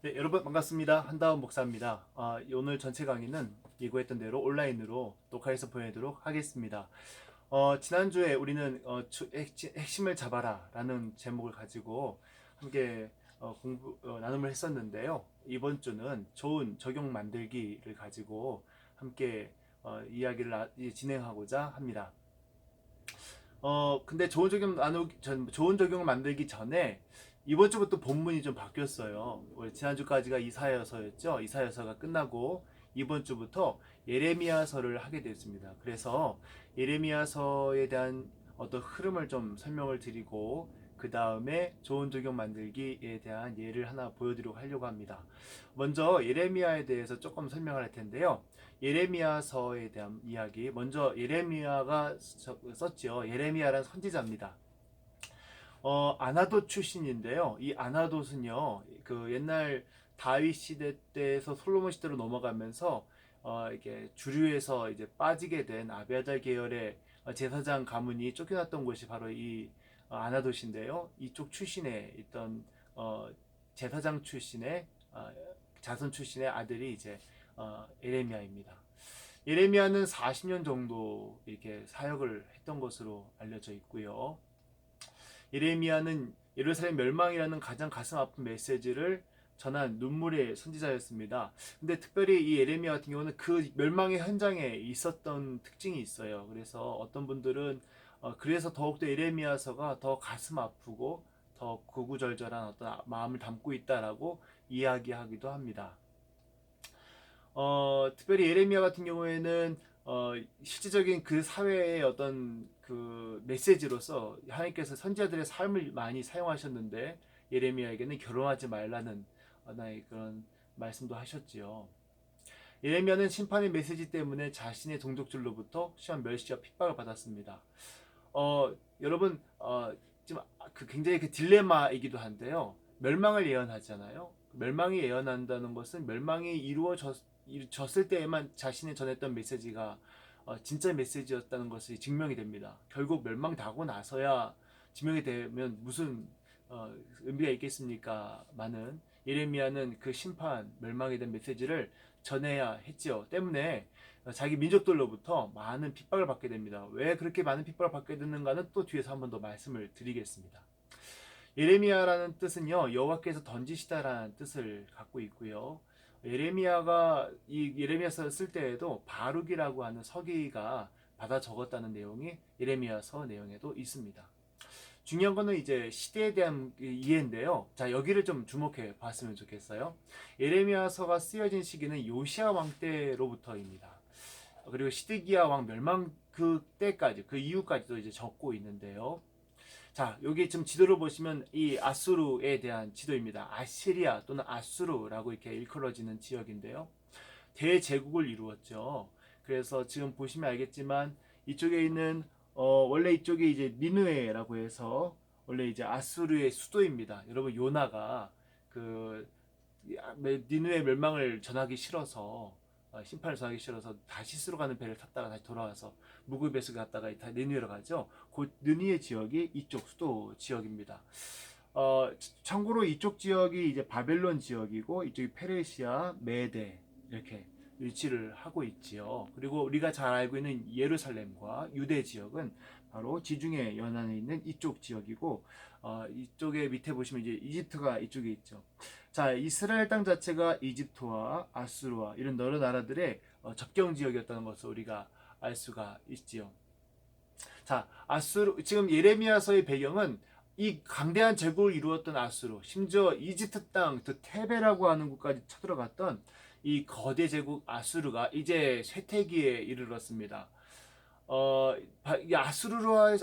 네, 여러분 반갑습니다. 한다운 목사입니다. 오늘 전체 강의는 예고했던 대로 온라인으로 녹화해서 보내도록 하겠습니다. 지난주에 우리는 핵심을 잡아라 라는 제목을 가지고 함께 나눔을 했었는데요. 이번 주는 좋은 적용 만들기를 가지고 함께 이야기를 진행하고자 합니다. 근데 좋은 적용을 만들기 전에 이번 주부터 본문이 좀 바뀌었어요. 원래 지난주까지가 이사야서였죠. 이사야서가 끝나고 이번 주부터 예레미야서를 하게 됐습니다. 그래서 예레미야서에 대한 어떤 흐름을 좀 설명을 드리고 그 다음에 좋은 적용 만들기에 대한 예를 하나 보여드리려고 하려고 합니다. 먼저 예레미야에 대해서 조금 설명을 할 텐데요. 예레미야서에 대한 이야기. 먼저 예레미야가 썼지요. 예레미야란 선지자입니다. 아나돗 출신인데요. 이 아나돗은요, 그 옛날 다윗 시대 때에서 솔로몬 시대로 넘어가면서 이게 주류에서 이제 빠지게 된 아비아달 계열의 제사장 가문이 쫓겨났던 곳이 바로 이 아나돗인데요. 이쪽 출신에 있던 제사장 출신의 자손 출신의 아들이 이제 예레미야입니다. 예레미야는 40년 정도 이렇게 사역을 했던 것으로 알려져 있고요. 예레미야는 예루살렘 멸망이라는 가장 가슴 아픈 메시지를 전한 눈물의 선지자였습니다. 근데 특별히 이 예레미야 같은 경우는 그 멸망의 현장에 있었던 특징이 있어요. 그래서 어떤 분들은 그래서 더욱더 예레미야서가 더 가슴 아프고 더 구구절절한 어떤 마음을 담고 있다라고 이야기하기도 합니다. 특별히 예레미야 같은 경우에는 실질적인 그 사회의 어떤 그 메시지로서 하나님께서 선지자들의 삶을 많이 사용하셨는데 예레미야에게는 결혼하지 말라는 하나의 그런 말씀도 하셨지요. 예레미야는 심판의 메시지 때문에 자신의 동족들로부터 시험 멸시와 핍박을 받았습니다. 여러분 지금 그 굉장히 그 딜레마이기도 한데요. 멸망을 예언하잖아요. 멸망이 예언한다는 것은 멸망이 이루어졌을 때에만 자신이 전했던 메시지가 진짜 메시지였다는 것이 증명이 됩니다. 결국 멸망당하고 나서야 증명이 되면 무슨 의미가 있겠습니까? 많은 예레미야는 그 심판, 멸망에 대한 메시지를 전해야 했지요. 때문에 자기 민족들로부터 많은 핍박을 받게 됩니다. 왜 그렇게 많은 핍박을 받게 되는가는 또 뒤에서 한 번 더 말씀을 드리겠습니다. 예레미야라는 뜻은요, 여호와께서 던지시다라는 뜻을 갖고 있고요. 예레미야가 이 예레미야서 쓸 때에도 바룩이라고 하는 서기가 받아 적었다는 내용이 예레미야서 내용에도 있습니다. 중요한 거는 이제 시대에 대한 이해인데요. 자, 여기를 좀 주목해 봤으면 좋겠어요. 예레미야서가 쓰여진 시기는 요시야 왕 때로부터입니다. 그리고 시드기야 왕 멸망 그 때까지, 그 이후까지도 이제 적고 있는데요. 자, 여기 지금 지도를 보시면 이 아수르에 대한 지도입니다. 아시리아 또는 아수르라고 이렇게 일컬어지는 지역인데요. 대제국을 이루었죠. 그래서 지금 보시면 알겠지만 이쪽에 있는 원래 이쪽이 이제 니느웨라고 해서 원래 이제 아수르의 수도입니다. 여러분 요나가 그 니느웨 멸망을 전하기 싫어서 심판을 전하기 싫어서 다시스로 가는 배를 탔다가 다시 돌아와서 무구베스 갔다가 니느웨로 가죠. 그 느니에 지역이 이쪽 수도 지역입니다. 참고로 이쪽 지역이 이제 바벨론 지역이고 이쪽이 페르시아, 메데 이렇게 위치를 하고 있지요. 그리고 우리가 잘 알고 있는 예루살렘과 유대 지역은 바로 지중해 연안에 있는 이쪽 지역이고 이쪽에 밑에 보시면 이제 이집트가 이쪽에 있죠. 자, 이스라엘 땅 자체가 이집트와 아수르와 이런 여러 나라들의 접경 지역이었다는 것을 우리가 알 수가 있지요. 자, 아수르 지금 예레미야서의 배경은 이 강대한 제국을 이루었던 아수르, 심지어 이집트 땅, 그 테베라고 하는 곳까지 쳐들어갔던 이 거대 제국 아수르가 이제 쇠퇴기에 이르렀습니다.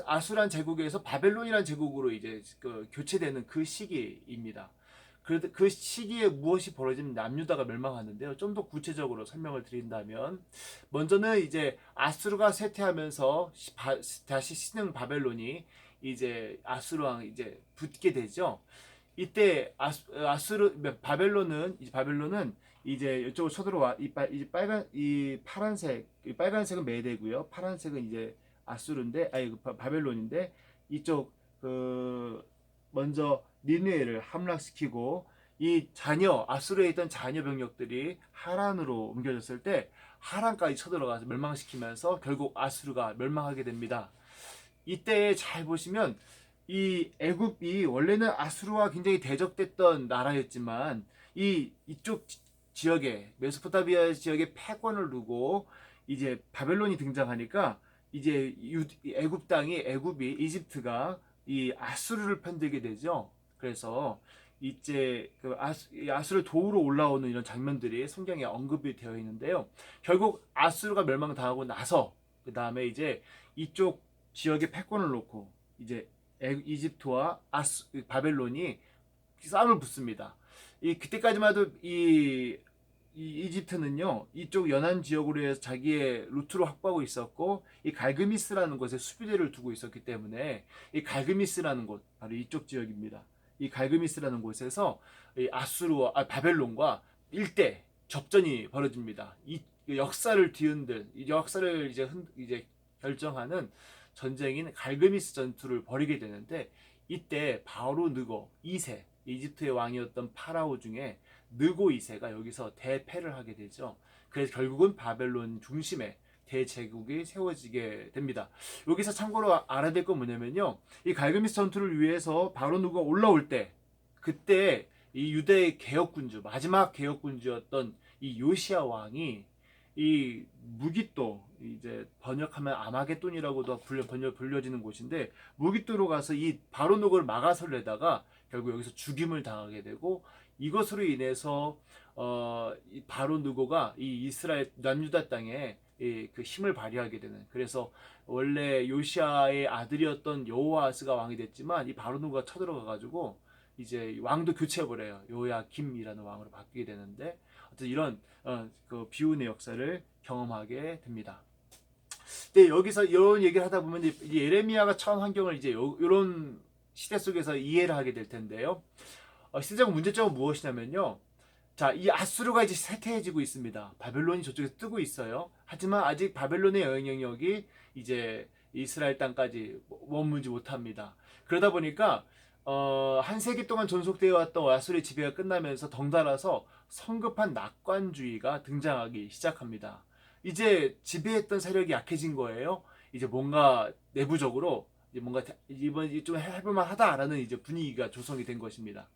아수란 제국에서 바벨론이라는 제국으로 이제 교체되는 그 시기입니다. 그래도 그 시기에 무엇이 벌어지면 남유다가 멸망하는데요. 좀 더 구체적으로 설명을 드린다면, 먼저는 이제 아수르가 쇠퇴하면서 다시 신흥 바벨론이 이제 아수르왕 이제 붙게 되죠. 이때 바벨론은 이제 이쪽으로 쳐들어와 이 파란색 이 빨간색은 메대고요. 파란색은 이제 아수르인데 바벨론인데 이쪽 그 먼저 니느웨를 함락시키고 이 아수르에 있던 자녀 병력들이 하란으로 옮겨졌을 때 하란까지 쳐들어가서 멸망시키면서 결국 아수르가 멸망하게 됩니다. 이때 잘 보시면 이 애굽이 원래는 아수르와 굉장히 대적됐던 나라였지만 이쪽 지역에 메소포타미아 지역에 패권을 두고 이제 바벨론이 등장하니까 이제 애굽 땅이 애굽이 이집트가 이 아수르를 편들게 되죠. 그래서 이제 그 아수르 도우러 올라오는 이런 장면들이 성경에 언급이 되어 있는데요. 결국 아수르가 멸망당하고 나서 그 다음에 이제 이쪽 지역에 패권을 놓고 이제 이집트와 바벨론이 싸움을 붙습니다. 그때까지만 해도 이집트는요 이쪽 연안 지역으로 해서 자기의 루트로 확보하고 있었고 이 갈그미스라는 곳에 수비대를 두고 있었기 때문에 이 갈그미스라는 곳 바로 이쪽 지역입니다. 이 갈그미스라는 곳에서 이 바벨론과 일대 접전이 벌어집니다. 이 역사를 뒤흔들 이 역사를 이제 결정하는 전쟁인 갈그미스 전투를 벌이게 되는데 이때 바로 느고 2세 이집트의 왕이었던 파라오 중에 느고 2세가 여기서 대패를 하게 되죠. 그래서 결국은 바벨론 중심에 대제국이 세워지게 됩니다. 여기서 참고로 알아야 될 건 뭐냐면요. 이 갈그미스 전투를 위해서 바로 느고가 올라올 때 그때 이 유대의 개혁군주 마지막 개혁군주였던 이 요시아 왕이 이 무기또 이제 번역하면 아마겟돈이라고도 불려지는 곳인데 무기또로 가서 이 바로녹을 막아설려다가 결국 여기서 죽임을 당하게 되고 이것으로 인해서 이 바로누고가 이 이스라엘 남유다 땅에 그 힘을 발휘하게 되는 그래서 원래 요시아의 아들이었던 여호아스가 왕이 됐지만 이 바로누고가 쳐들어가 가지고 이제 왕도 교체해버려요. 요야김이라는 왕으로 바뀌게 되는데 어쨌든 이런 그 비운의 역사를 경험하게 됩니다. 근데 여기서 이런 얘기를 하다 보면 이제 예레미야가 처한 환경을 이제 이런 시대 속에서 이해를 하게 될 텐데요. 시대적 문제점은 무엇이냐면요. 자, 이 아수르가 이제 쇠퇴해지고 있습니다. 바벨론이 저쪽에서 뜨고 있어요. 하지만 아직 바벨론의 영향력이 이제 이스라엘 땅까지 머무르지 못합니다. 그러다 보니까 한 세기 동안 존속되어 왔던 아수르의 지배가 끝나면서 덩달아서 성급한 낙관주의가 등장하기 시작합니다. 이제 지배했던 세력이 약해진 거예요. 이제 뭔가 내부적으로 이제 뭔가 이번 좀 해볼만 하다라는 이제 분위기가 조성이 된 것입니다.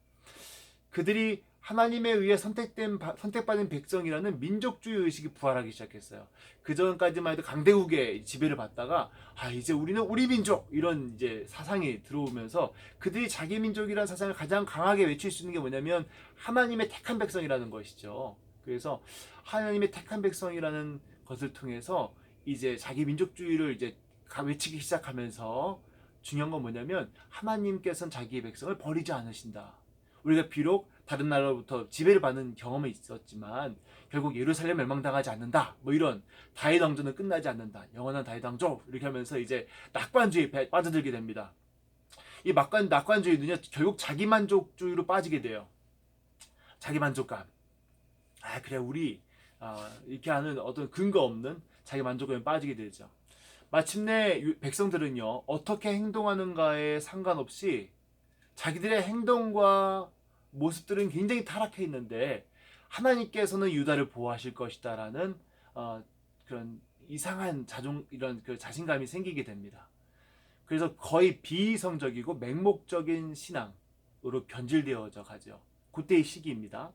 그들이 하나님에 의해 선택받은 백성이라는 민족주의 의식이 부활하기 시작했어요. 그 전까지만 해도 강대국의 지배를 받다가 이제 우리는 우리 민족 이런 이제 사상이 들어오면서 그들이 자기 민족이라는 사상을 가장 강하게 외칠 수 있는 게 뭐냐면 하나님의 택한 백성이라는 것이죠. 그래서 하나님의 택한 백성이라는 것을 통해서 이제 자기 민족주의를 이제 외치기 시작하면서 중요한 건 뭐냐면 하나님께서는 자기의 백성을 버리지 않으신다. 우리가 비록 다른 나라로부터 지배를 받는 경험은 있었지만 결국 예루살렘 멸망당하지 않는다. 뭐 이런 다윗 왕조는 끝나지 않는다. 영원한 다윗 왕조 이렇게 하면서 이제 낙관주의에 빠져들게 됩니다. 이 낙관주의는요 결국 자기만족주의로 빠지게 돼요. 자기만족감. 그래 우리 이렇게 하는 어떤 근거 없는 자기만족감에 빠지게 되죠. 마침내 백성들은요 어떻게 행동하는가에 상관없이 자기들의 행동과 모습들은 굉장히 타락해 있는데 하나님께서는 유다를 보호하실 것이다라는 그런 이상한 이런 그 자신감이 생기게 됩니다. 그래서 거의 비이성적이고 맹목적인 신앙으로 변질되어져 가죠. 그때의 시기입니다.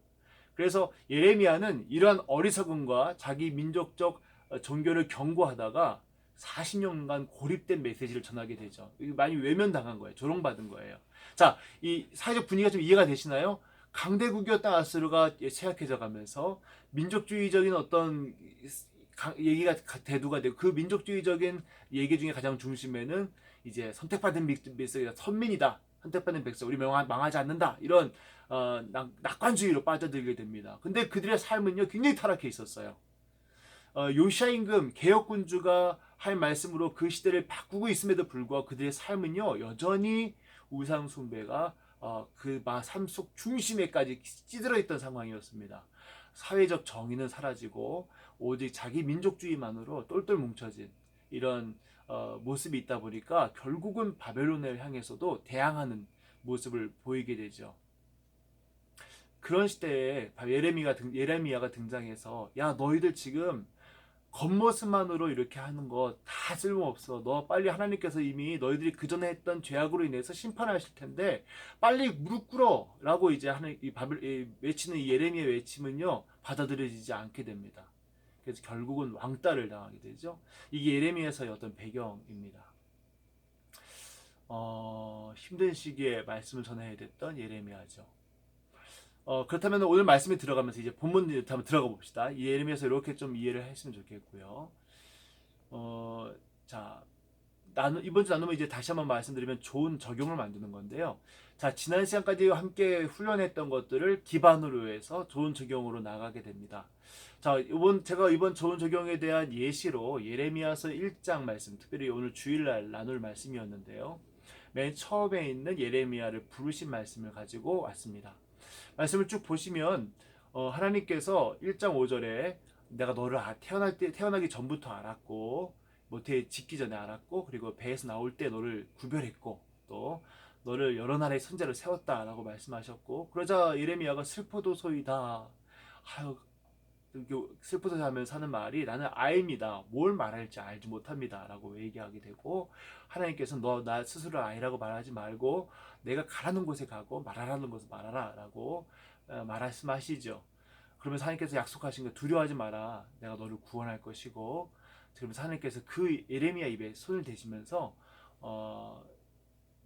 그래서 예레미야는 이러한 어리석음과 자기 민족적 종교를 경고하다가 40년간 고립된 메시지를 전하게 되죠. 많이 외면당한 거예요. 조롱받은 거예요. 자, 이 사회적 분위기가 좀 이해가 되시나요? 강대국이었던 아수르가 쇠약해져 가면서 민족주의적인 어떤 얘기가 대두가 되고 그 민족주의적인 얘기 중에 가장 중심에는 이제 선택받은 백성이다. 선민이다. 선택받은 백성. 우리 망하지 않는다. 이런 낙관주의로 빠져들게 됩니다. 근데 그들의 삶은요 굉장히 타락해 있었어요. 요시아 임금 개혁군주가 할 말씀으로 그 시대를 바꾸고 있음에도 불구하고 그들의 삶은요 여전히 우상 숭배가 그 삶 속 중심에까지 찌들어 있던 상황이었습니다. 사회적 정의는 사라지고 오직 자기 민족주의만으로 똘똘 뭉쳐진 이런 모습이 있다 보니까 결국은 바벨론을 향해서도 대항하는 모습을 보이게 되죠. 그런 시대에 예레미야가 등장해서 야 너희들 지금 겉모습만으로 이렇게 하는 거 다 쓸모없어. 너 빨리 하나님께서 이미 너희들이 그 전에 했던 죄악으로 인해서 심판하실 텐데 빨리 무릎 꿇어 라고 이제 하는 외치는 이 예레미야 외침은요 받아들여지지 않게 됩니다. 그래서 결국은 왕따를 당하게 되죠. 이게 예레미야서의 어떤 배경입니다. 힘든 시기에 말씀을 전해야 됐던 예레미야죠. 그렇다면 오늘 말씀에 들어가면서 이제 본문 한번 들어가 봅시다. 이 예레미야서 이렇게 좀 이해를 했으면 좋겠고요. 자, 이번 주 나누면 이제 다시 한번 말씀드리면 좋은 적용을 만드는 건데요. 자, 지난 시간까지 함께 훈련했던 것들을 기반으로 해서 좋은 적용으로 나가게 됩니다. 자, 제가 이번 좋은 적용에 대한 예시로 예레미야서 1장 말씀, 특별히 오늘 주일날 나눌 말씀이었는데요. 맨 처음에 있는 예레미야를 부르신 말씀을 가지고 왔습니다. 말씀을 쭉 보시면 하나님께서 1장 5절에 내가 너를 태어나기 전부터 알았고 모태에 짓기 전에 알았고 그리고 배에서 나올 때 너를 구별했고 또 너를 여러 나라의 선지자로 세웠다라고 말씀하셨고 그러자 예레미야가 슬퍼도소이다. 아유 슬퍼서 하면서 하는 말이 나는 아이입니다. 뭘 말할지 알지 못합니다. 라고 얘기하게 되고 하나님께서 너 나 스스로 아이라고 말하지 말고 내가 가라는 곳에 가고 말하라는 곳에 말하라 라고 말씀하시죠. 그러면서 하나님께서 약속하신 거 두려워하지 마라. 내가 너를 구원할 것이고 그러면서 하나님께서 그 예레미야 입에 손을 대시면서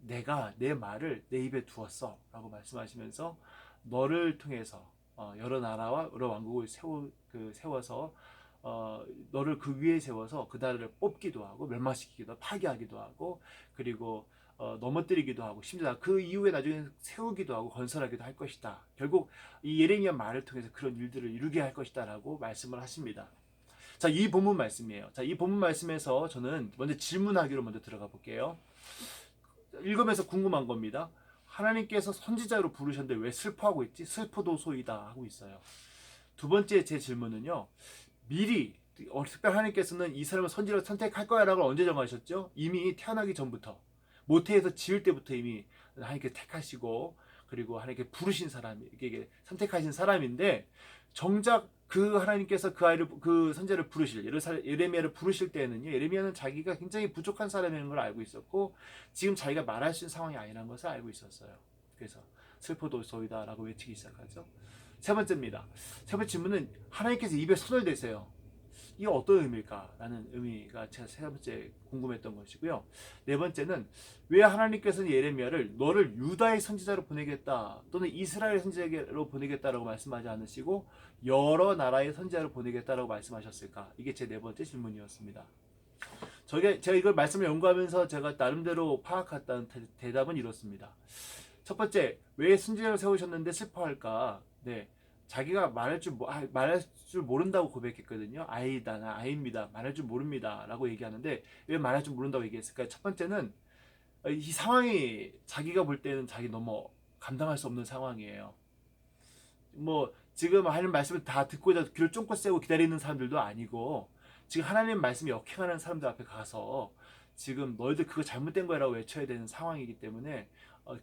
내가 내 말을 내 입에 두었어 라고 말씀하시면서 너를 통해서 여러 나라와 여러 왕국을 세워서 너를 그 위에 세워서 그 나라를 뽑기도 하고 멸망시키기도 하고 파괴하기도 하고 그리고 넘어뜨리기도 하고 심지어 그 이후에 나중에 세우기도 하고 건설하기도 할 것이다. 결국 이 예레미야 말을 통해서 그런 일들을 이루게 할 것이다 라고 말씀을 하십니다. 자, 이 본문 말씀이에요. 자, 이 본문 말씀에서 저는 먼저 질문하기로 먼저 들어가 볼게요. 읽으면서 궁금한 겁니다. 하나님께서 선지자로 부르셨는데 왜 슬퍼하고 있지? 슬퍼도소이다 하고 있어요. 두 번째 제 질문은요. 미리 특별히 하나님께서는 이 사람을 선지자로 선택할 거야 라고 언제 정하셨죠? 이미 태어나기 전부터 모태에서 지을 때부터 이미 하나님께서 택하시고 그리고 하나님께 부르신 사람이 이게 선택하신 사람인데 정작 그 하나님께서 그 선지자를 부르실 예레미야를 부르실 때는요. 예레미야는 자기가 굉장히 부족한 사람인 걸 알고 있었고 지금 자기가 말할 수 있는 상황이 아니라는 것을 알고 있었어요. 그래서 슬퍼도소이다라고 외치기 시작하죠. 세 번째입니다. 세 번째 질문은 하나님께서 입에 손을 대세요. 이게 어떤 의미일까라는 의미가 제가 세 번째 궁금했던 것이고요. 네 번째는 왜 하나님께서는 예레미야를 너를 유다의 선지자로 보내겠다 또는 이스라엘 선지자로 보내겠다라고 말씀하지 않으시고 여러 나라의 선지자로 보내겠다라고 말씀하셨을까? 이게 제 네 번째 질문이었습니다. 제가 이걸 말씀을 연구하면서 제가 나름대로 파악했던 대답은 이렇습니다. 첫 번째, 왜 선지자를 세우셨는데 슬퍼할까? 네. 자기가 말할 줄 모른다고 고백했거든요. 나 아이입니다. 말할 줄 모릅니다. 라고 얘기하는데 왜 말할 줄 모른다고 얘기했을까요? 첫 번째는 이 상황이 자기가 볼 때는 자기 너무 감당할 수 없는 상황이에요. 뭐 지금 하는 말씀을 다 듣고 귀를 쫑긋 세우고 기다리는 사람들도 아니고 지금 하나님 말씀이 역행하는 사람들 앞에 가서 지금 너희들 그거 잘못된 거라고 외쳐야 되는 상황이기 때문에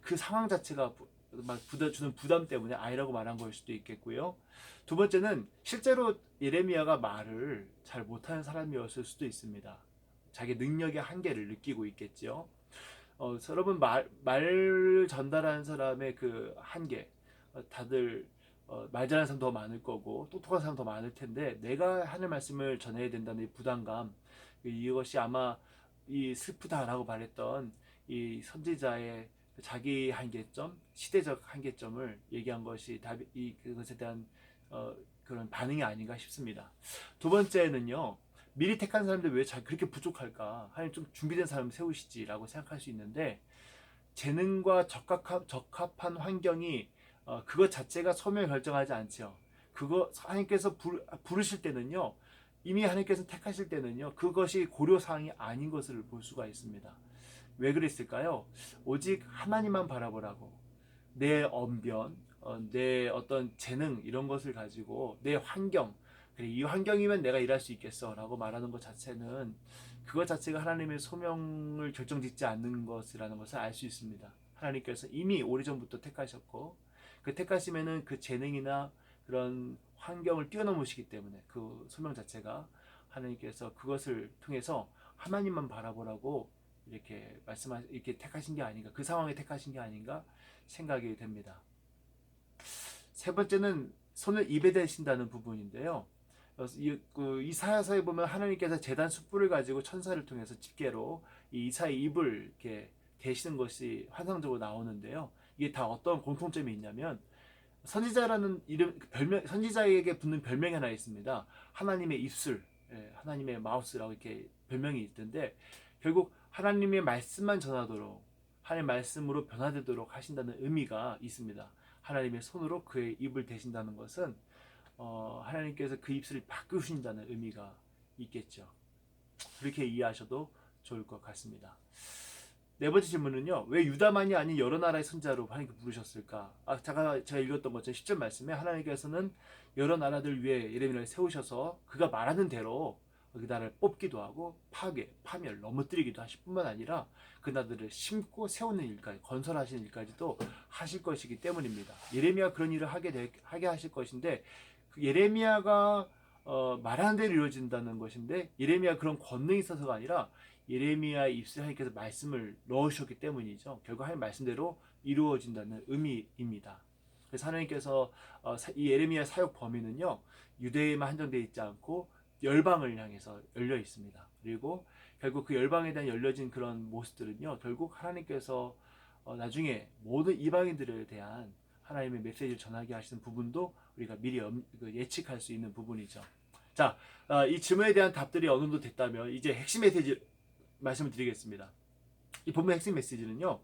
그 상황 자체가 주는 부담 때문에 아이라고 말한 걸 수도 있겠고요. 두 번째는 실제로 예레미야가 말을 잘 못하는 사람이었을 수도 있습니다. 자기 능력의 한계를 느끼고 있겠죠. 여러분 말 전달하는 사람의 그 한계 다들 말 잘하는 사람 더 많을 거고 똑똑한 사람 더 많을 텐데 내가 하는 말씀을 전해야 된다는 이 부담감 이것이 아마 이 슬프다라고 말했던 이 선지자의 자기 한계점, 시대적 한계점을 얘기한 것이 그것에 대한 그런 반응이 아닌가 싶습니다. 두 번째는요. 미리 택한 사람들 왜 그렇게 부족할까? 하나님 좀 준비된 사람을 세우시지라고 생각할 수 있는데 재능과 적합한 환경이 그것 자체가 소명을 결정하지 않죠. 그거 하나님께서 부르실 때는요. 이미 하나님께서 택하실 때는요. 그것이 고려사항이 아닌 것을 볼 수가 있습니다. 왜 그랬을까요? 오직 하나님만 바라보라고 내 언변, 내 어떤 재능 이런 것을 가지고 내 환경 그래 이 환경이면 내가 일할 수 있겠어 라고 말하는 것 자체는 그것 자체가 하나님의 소명을 결정짓지 않는 것이라는 것을 알 수 있습니다. 하나님께서 이미 오래전부터 택하셨고 그 택하시면은 그 재능이나 그런 환경을 뛰어넘으시기 때문에 그 소명 자체가 하나님께서 그것을 통해서 하나님만 바라보라고 이렇게 택하신 게 아닌가, 그 상황에 택하신 게 아닌가 생각이 됩니다. 세 번째는 손을 입에 대신다는 부분인데요. 이 사야서에 보면 하나님께서 제단 숯불을 가지고 천사를 통해서 집게로 이 이사의 입을 이렇게 대시는 것이 환상적으로 나오는데요. 이게 다 어떤 공통점이 있냐면 선지자라는 이름, 별명, 선지자에게 붙는 별명이 하나 있습니다. 하나님의 입술, 하나님의 마우스라고 이렇게 별명이 있던데, 결국 하나님의 말씀만 전하도록, 하나님의 말씀으로 변화되도록 하신다는 의미가 있습니다. 하나님의 손으로 그의 입을 대신다는 것은 하나님께서 그 입술을 바꾸신다는 의미가 있겠죠. 그렇게 이해하셔도 좋을 것 같습니다. 네 번째 질문은요. 왜 유다만이 아닌 여러 나라의 선지자로 하나님께 부르셨을까? 제가 읽었던 것처럼 10절 말씀에 하나님께서는 여러 나라들 위해 예레미야를 세우셔서 그가 말하는 대로 그 나라를 뽑기도 하고 파괴, 파멸, 넘어뜨리기도 하실 뿐만 아니라 그 나라들을 심고 세우는 일까지, 건설하시는 일까지도 하실 것이기 때문입니다. 예레미야 그런 일을 하게 하실 것인데 그 예레미야가 말하는 대로 이루어진다는 것인데 예레미야 그런 권능이 있어서가 아니라 예레미야의 입술에 하나님께서 말씀을 넣으셨기 때문이죠. 결국 하나님 말씀대로 이루어진다는 의미입니다. 그래서 하나님께서 이 예레미야 사역 범위는요 유대에만 한정되어 있지 않고 열방을 향해서 열려 있습니다. 그리고 결국 그 열방에 대한 열려진 그런 모습들은요 결국 하나님께서 나중에 모든 이방인들에 대한 하나님의 메시지를 전하게 하시는 부분도 우리가 미리 예측할 수 있는 부분이죠. 자, 이 질문에 대한 답들이 어느 정도 됐다면 이제 핵심 메시지 말씀을 드리겠습니다. 이 본문의 핵심 메시지는요.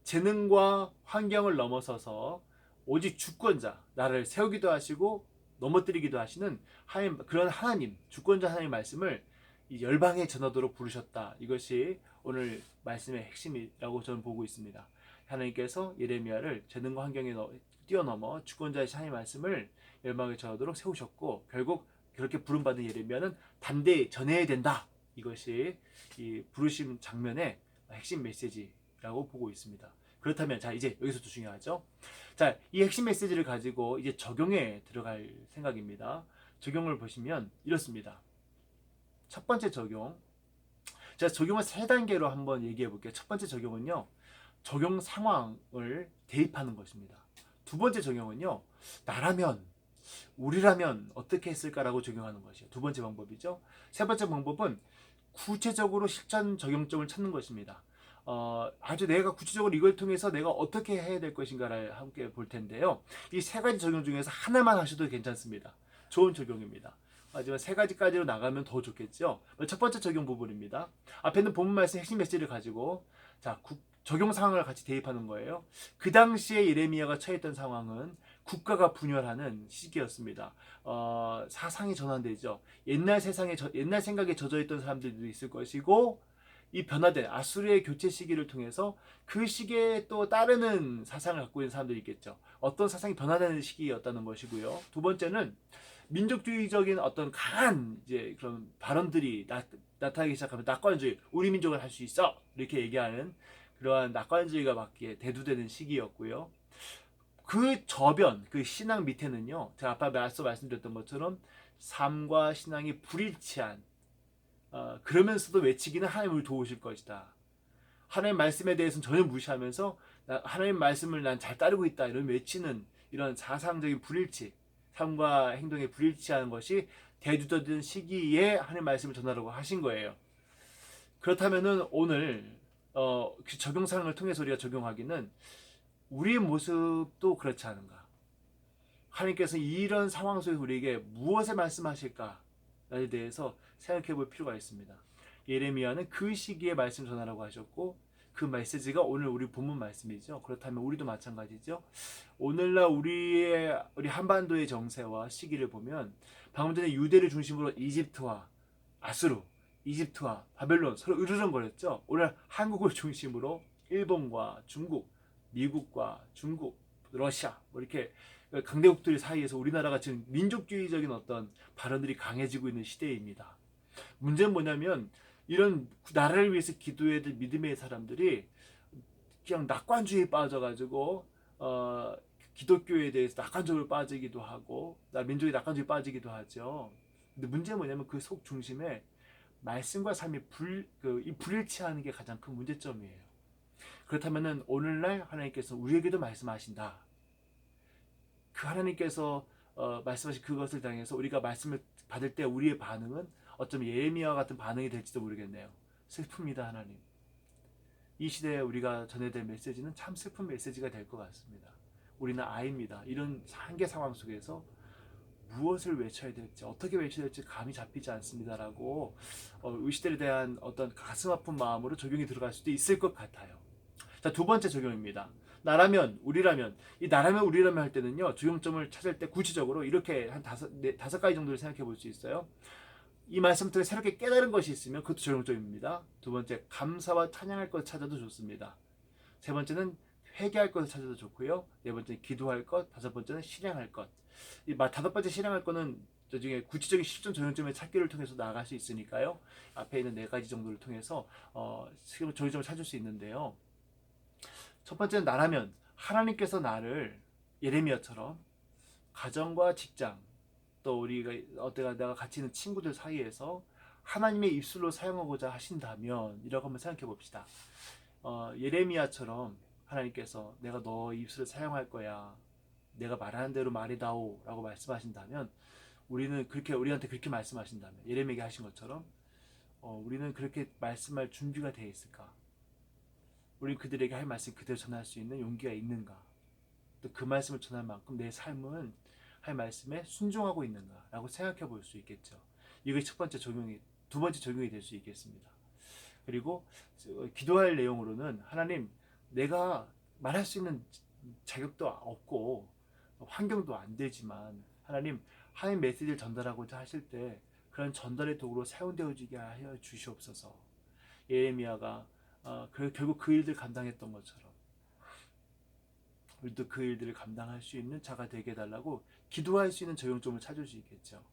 재능과 환경을 넘어서서 오직 주권자, 나를 세우기도 하시고 넘어뜨리기도 하시는 그런 하나님, 주권자 하나님 말씀을 이 열방에 전하도록 부르셨다. 이것이 오늘 말씀의 핵심이라고 저는 보고 있습니다. 하나님께서 예레미야를 재능과 환경에 뛰어넘어 주권자이신 하나님 말씀을 열방에 전하도록 세우셨고 결국 그렇게 부름받은 예레미야는 단대히 전해야 된다. 이것이 이 부르심 장면의 핵심 메시지라고 보고 있습니다. 그렇다면 자 이제 여기서도 중요하죠. 자, 이 핵심 메시지를 가지고 이제 적용에 들어갈 생각입니다. 적용을 보시면 이렇습니다. 첫 번째 적용. 제가 적용을 세 단계로 한번 얘기해 볼게요. 첫 번째 적용은요. 적용 상황을 대입하는 것입니다. 두 번째 적용은요. 나라면 우리라면 어떻게 했을까라고 적용하는 것이에요. 두 번째 방법이죠. 세 번째 방법은 구체적으로 실천 적용점을 찾는 것입니다. 아주 내가 구체적으로 이걸 통해서 내가 어떻게 해야 될 것인가를 함께 볼 텐데요. 이 세 가지 적용 중에서 하나만 하셔도 괜찮습니다. 좋은 적용입니다. 하지만 세 가지까지로 나가면 더 좋겠죠. 첫 번째 적용 부분입니다. 앞에는 본문 말씀 핵심 메시지를 가지고 적용 상황을 같이 대입하는 거예요. 그 당시에 예레미야가 처했던 상황은 국가가 분열하는 시기였습니다. 사상이 전환되죠. 옛날 생각에 젖어있던 사람들도 있을 것이고 이 변화된 아수르의 교체 시기를 통해서 그 시기에 또 따르는 사상을 갖고 있는 사람들이 있겠죠. 어떤 사상이 변화되는 시기였다는 것이고요. 두 번째는 민족주의적인 어떤 강한 이제 그런 발언들이 나타나기 시작하면 낙관주의, 우리 민족은 할 수 있어 이렇게 얘기하는 그러한 낙관주의가 막 대두되는 시기였고요. 그 저변, 그 신앙 밑에는요, 제가 아까 말씀드렸던 것처럼 삶과 신앙이 불일치한 그러면서도 외치기는 하나님을 도우실 것이다. 하나님 말씀에 대해서는 전혀 무시하면서 하나님 말씀을 난 잘 따르고 있다 이런 외치는 이런 사상적인 불일치, 삶과 행동의 불일치하는 것이 대두되던 시기에 하나님 말씀을 전하라고 하신 거예요. 그렇다면은 오늘 그 적용사항을 통해서 우리가 적용하기는 우리의 모습도 그렇지 않은가? 하나님께서 이런 상황 속에서 우리에게 무엇을 말씀하실까에 대해서 생각해 볼 필요가 있습니다. 예레미야는 그 시기에 말씀 전하라고 하셨고 그 메시지가 오늘 우리 본문 말씀이죠. 그렇다면 우리도 마찬가지죠. 오늘날 우리 한반도의 정세와 시기를 보면 방금 전에 유대를 중심으로 이집트와 아수르, 이집트와 바벨론 서로 으르렁거렸죠. 오늘 한국을 중심으로 일본과 중국, 미국과 중국, 러시아 이렇게 강대국들 사이에서 우리나라가 지금 민족주의적인 어떤 발언들이 강해지고 있는 시대입니다. 문제는 뭐냐면 이런 나라를 위해서 기도해야 될 믿음의 사람들이 그냥 낙관주의에 빠져가지고 기독교에 대해서 낙관적으로 빠지기도 하고 민족이 낙관적으로 빠지기도 하죠. 근데 문제는 뭐냐면 그 속 중심에 말씀과 삶이 이 불일치하는 게 가장 큰 문제점이에요. 그렇다면은 오늘날 하나님께서 우리에게도 말씀하신다. 그 하나님께서 말씀하신 그것을 당해서 우리가 말씀을 받을 때 우리의 반응은 어쩌면 예레미야와 같은 반응이 될지도 모르겠네요. 슬픕니다, 하나님. 이 시대에 우리가 전해야 될 메시지는 참 슬픈 메시지가 될 것 같습니다. 우리는 아이입니다. 이런 한계 상황 속에서 무엇을 외쳐야 될지 어떻게 외쳐야 될지 감이 잡히지 않습니다라고 이 시대에 대한 어떤 가슴 아픈 마음으로 적용이 들어갈 수도 있을 것 같아요. 자, 두 번째 적용입니다. 나라면 우리라면 이 나라면 우리라면 할 때는요 적용점을 찾을 때 구체적으로 이렇게 한 다섯 가지 정도를 생각해 볼 수 있어요. 이 말씀 통해 새롭게 깨달은 것이 있으면 그것도 적용점입니다. 두 번째 감사와 찬양할 것 찾아도 좋습니다. 세 번째는 회개할 것을 찾아도 좋고요. 네 번째는 기도할 것, 다섯 번째는 실행할 것. 이 다섯 번째 실행할 거는 나중에 구체적인 실천 적용점의 찾기를 통해서 나아갈 수 있으니까요. 앞에 있는 네 가지 정도를 통해서 적용점을 찾을 수 있는데요. 첫 번째는 나라면 하나님께서 나를 예레미야처럼 가정과 직장 또 우리가 내가 같이 있는 친구들 사이에서 하나님의 입술로 사용하고자 하신다면 이라고 한번 생각해 봅시다. 예레미야처럼 하나님께서 내가 너 입술을 사용할 거야. 내가 말하는 대로 말이다오 라고 말씀하신다면 우리한테 그렇게 말씀하신다면 예레미야에게 하신 것처럼 우리는 그렇게 말씀할 준비가 되어 있을까? 우리 그들에게 할 말씀 그대로 전할 수 있는 용기가 있는가? 또 그 말씀을 전할 만큼 내 삶은 할 말씀에 순종하고 있는가라고 생각해 볼 수 있겠죠. 이게 두 번째 적용이 될 수 있겠습니다. 그리고 기도할 내용으로는 하나님 내가 말할 수 있는 자격도 없고 환경도 안 되지만 하나님 메시지를 전달하고자 하실 때 그런 전달의 도구로 사용되어지게 하여 주시옵소서. 예레미야가 결국 그 일들 감당했던 것처럼 우리도 그 일들을 감당할 수 있는 자가 되게 해달라고 기도할 수 있는 적용점을 찾을 수 있겠죠.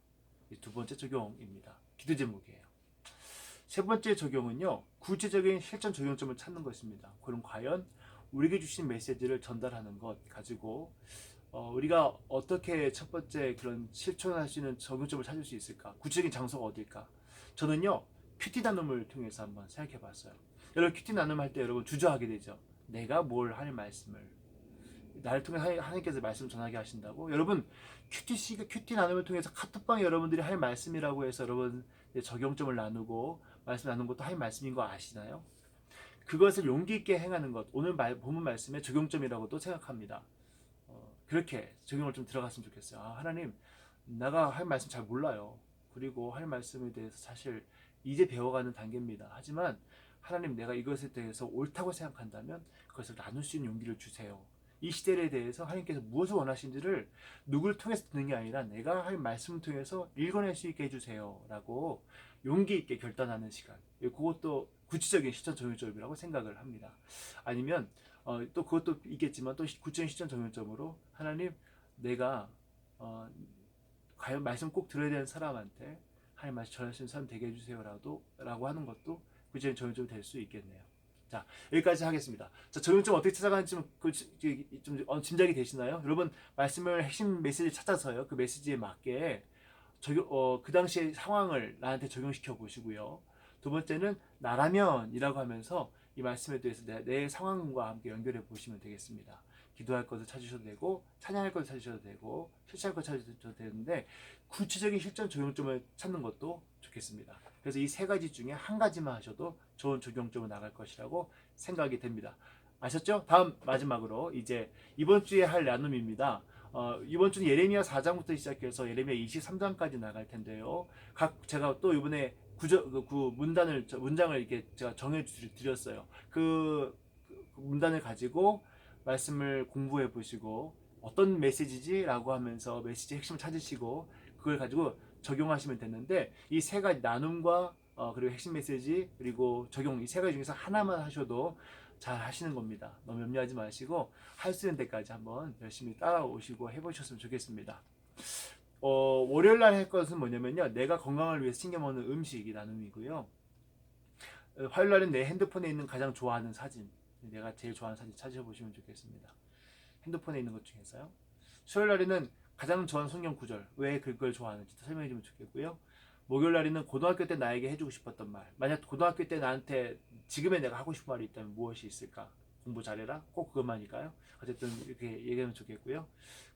두 번째 적용입니다. 기도 제목이에요. 세 번째 적용은요, 구체적인 실천 적용점을 찾는 것입니다. 그럼 과연 우리에게 주신 메시지를 전달하는 것 가지고 우리가 어떻게 첫 번째 그런 실천할 수 있는 적용점을 찾을 수 있을까? 구체적인 장소가 어딜까? 저는요, 큐티 나눔을 통해서 한번 생각해 봤어요. 여러분 큐티 나눔 할 때 여러분 주저하게 되죠. 내가 뭘 할 말씀을 나를 통해 하나님께서 말씀 전하게 하신다고. 여러분 큐티 나눔을 통해서 카톡방에 여러분들이 할 말씀이라고 해서 여러분 적용점을 나누고 말씀 나누는 것도 할 말씀인 거 아시나요? 그것을 용기 있게 행하는 것 오늘 본문 말씀의 적용점이라고도 생각합니다. 그렇게 적용을 좀 들어갔으면 좋겠어요. 하나님 내가 할 말씀 잘 몰라요. 그리고 할 말씀에 대해서 사실 이제 배워가는 단계입니다. 하지만 하나님 내가 이것에 대해서 옳다고 생각한다면 그것을 나눌 수 있는 용기를 주세요. 이 시대에 대해서 하나님께서 무엇을 원하시는지를 누구를 통해서 듣는 게 아니라 내가 할 말씀을 통해서 읽어낼 수 있게 해주세요 라고 용기 있게 결단하는 시간, 그것도 구체적인 실천 적용점이라고 생각을 합니다. 아니면 또 그것도 있겠지만 또 구체적인 실천 적용점으로 하나님 내가 과연 말씀 꼭 들어야 되는 사람한테 하나님 말씀 전할 수 있는 사람 되게 해주세요 라고 하는 것도 구체적인 적용점이 될 수 있겠네요. 자, 여기까지 하겠습니다. 자, 적용점 어떻게 찾아가는지 좀 짐작이 되시나요? 여러분 말씀을 핵심 메시지를 찾아서요. 그 메시지에 맞게 그 당시의 상황을 나한테 적용시켜 보시고요. 두 번째는 나라면이라고 하면서 이 말씀에 대해서 내 상황과 함께 연결해 보시면 되겠습니다. 기도할 것을 찾으셔도 되고 찬양할 것을 찾으셔도 되고 실천할 것을 찾으셔도 되는데 구체적인 실천 적용점을 찾는 것도 좋겠습니다. 그래서 이 세 가지 중에 한 가지만 하셔도 좋은 적용점으로 나갈 것이라고 생각이 됩니다. 아셨죠? 다음 마지막으로 이제 이번 주에 할 나눔입니다. 이번 주는 예레미야 4장부터 시작해서 예레미야 23장까지 나갈 텐데요. 제가 또 이번에 문장을 이렇게 제가 정해 드렸어요. 그 문단을 가지고 말씀을 공부해 보시고 어떤 메시지지라고 하면서 메시지 핵심을 찾으시고 그걸 가지고 적용하시면 되는데 이 세 가지 나눔과 그리고 핵심 메시지 그리고 적용 이 세 가지 중에서 하나만 하셔도 잘 하시는 겁니다. 너무 염려하지 마시고 할 수 있는 데까지 한번 열심히 따라오시고 해보셨으면 좋겠습니다. 월요일 날 할 것은 뭐냐면요. 내가 건강을 위해서 챙겨 먹는 음식이 나눔이고요. 화요일 날은 내 핸드폰에 있는 가장 좋아하는 사진, 내가 제일 좋아하는 사진 찾아보시면 좋겠습니다. 핸드폰에 있는 것 중에서요. 수요일 날에는 가장 좋아하는 성경 구절, 왜 그걸 좋아하는지 설명해 주면 좋겠고요. 목요일 날에는 고등학교 때 나에게 해주고 싶었던 말, 만약 고등학교 때 나한테 지금의 내가 하고 싶은 말이 있다면 무엇이 있을까? 공부 잘해라. 꼭 그것만일까요? 어쨌든 이렇게 얘기하면 좋겠고요.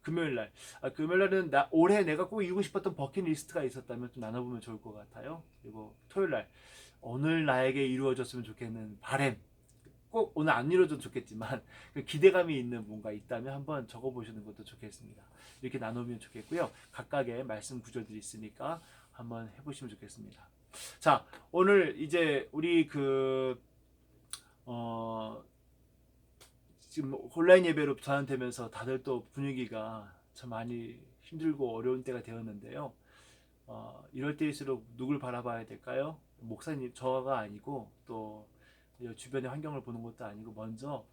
금요일 날, 금요일 날은 올해 내가 꼭 이루고 싶었던 버킷리스트가 있었다면 좀 나눠보면 좋을 것 같아요. 그리고 토요일 날, 오늘 나에게 이루어졌으면 좋겠는 바램, 꼭 오늘 안 이루어져도 좋겠지만 그 기대감이 있는 뭔가 있다면 한번 적어보시는 것도 좋겠습니다. 이렇게 나누면 좋겠고요. 각각의 말씀 구절들이 있으니까 한번 해보시면 좋겠습니다. 자, 오늘 이제 우리 지금 온라인 예배로 전환되면서 다들 또 분위기가 참 많이 힘들고 어려운 때가 되었는데요. 이럴 때일수록 누굴 바라봐야 될까요? 목사님, 저가 아니고 또 주변의 환경을 보는 것도 아니고 먼저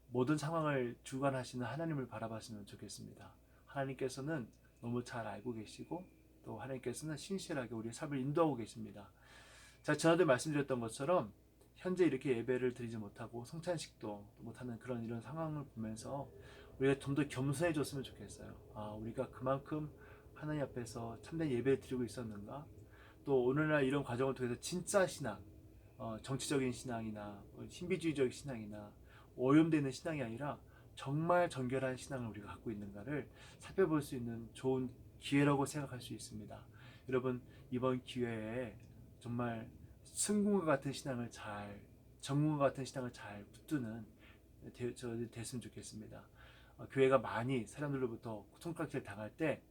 모든 상황을 주관하시는 하나님을 바라봤으면 좋겠습니다. 하나님께서는 너무 잘 알고 계시고 또 하나님께서는 신실하게 우리의 삶을 인도하고 계십니다. 자, 전에도 말씀드렸던 것처럼 현재 이렇게 예배를 드리지 못하고 성찬식도 못하는 그런 이런 상황을 보면서 우리가 좀 더 겸손해졌으면 좋겠어요. 우리가 그만큼 하나님 앞에서 참된 예배를 드리고 있었는가? 또 오늘날 이런 과정을 통해서 진짜 신앙, 정치적인 신앙이나 신비주의적 신앙이나 오염되는 신앙이 아니라 정말 정결한 신앙을 우리가 갖고 있는가를 살펴볼 수 있는 좋은 기회라고 생각할 수 있습니다. 여러분, 이번 기회에 정말 승군과 같은 신앙을 정군과 같은 신앙을 잘 붙드는 됐으면 좋겠습니다. 교회가 많이 사람들로부터 손깍지를 당할 때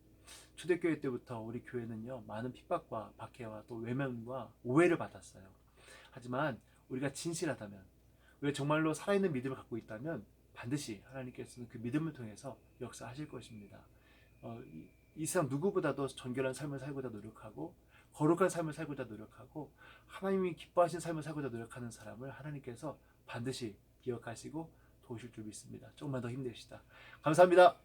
초대교회 때부터 우리 교회는요, 많은 핍박과 박해와 또 외면과 오해를 받았어요. 하지만 우리가 진실하다면, 왜 정말로 살아있는 믿음을 갖고 있다면 반드시 하나님께서는 그 믿음을 통해서 역사하실 것입니다. 이 세상 누구보다도 정결한 삶을 살고자 노력하고 거룩한 삶을 살고자 노력하고 하나님이 기뻐하신 삶을 살고자 노력하는 사람을 하나님께서 반드시 기억하시고 도우실 줄 믿습니다. 조금만 더 힘내시다. 감사합니다.